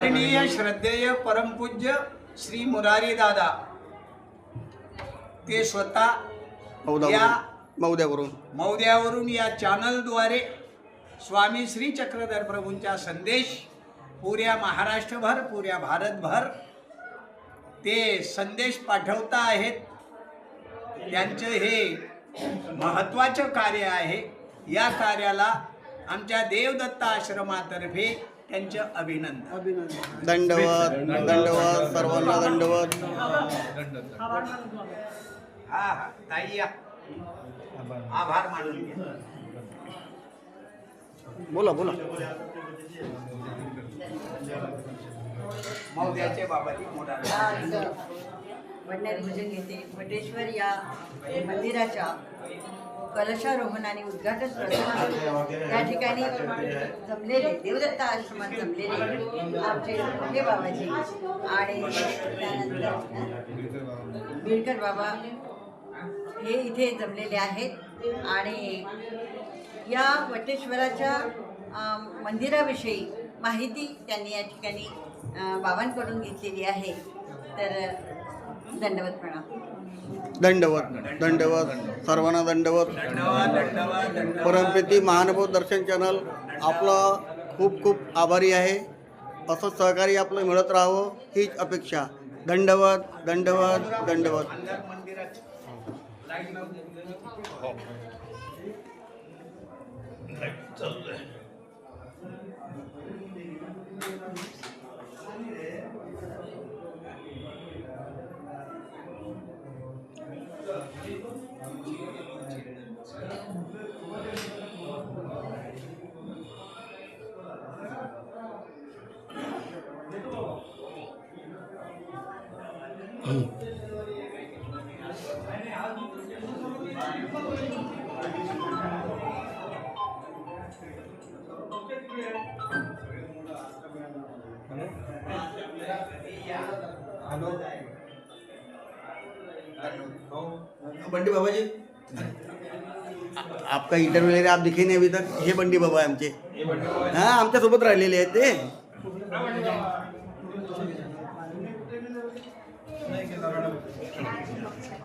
आदरणीय श्रद्धेय परमपूज्य श्री मुरारी दादा ते स्वतः या मौद्यावरून या चॅनलद्वारे स्वामी श्री चक्रधर प्रभूंचा संदेश पुऱ्या महाराष्ट्रभर पुऱ्या भारतभर ते संदेश पाठवता आहेत। त्यांचं हे महत्त्वाचं कार्य आहे। या कार्याला आमच्या देवदत्त आश्रमातर्फे त्यांचं अभिनंदन। दंडवत दंडवत सर्वांना दंडवत। हा ताई या आभार मानून घ्या। बोला बोला। मौद्याचे बाबाजी मोठा वडनेर भजन येथे वटेश्वर या मंदिराच्या कलशारोहण आणि उद्घाटन प्रसंगी या ठिकाणी जमलेले देवदत्त आश्रमात जमलेले आमचे मोठे बाबाजी आणि त्यानंतर बिडकर बाबा हे इथे जमलेले आहेत आणि या वटेश्वराच्या मंदिराविषयी माहिती त्यांनी या ठिकाणी बाबांकडून घेतलेली आहे। तर दंडवत प्रणाम। दंडवत दंडवत सर्वांना दंडवत। परमप्रीती महानुभव दर्शन चॅनल आपला खूप खूप आभारी आहे। असं सहकार्य आपलं मिळत राहावं हीच अपेक्षा। दंडवत दंडवत दंडवत। बंडी बाबा जी आपका इंटरव्यू ले रहे आप दिखे नहीं अभी तक। हे बंडी बाबा है आमचे। हाँ आमच्या सोबत राहिलेले आहेत ते।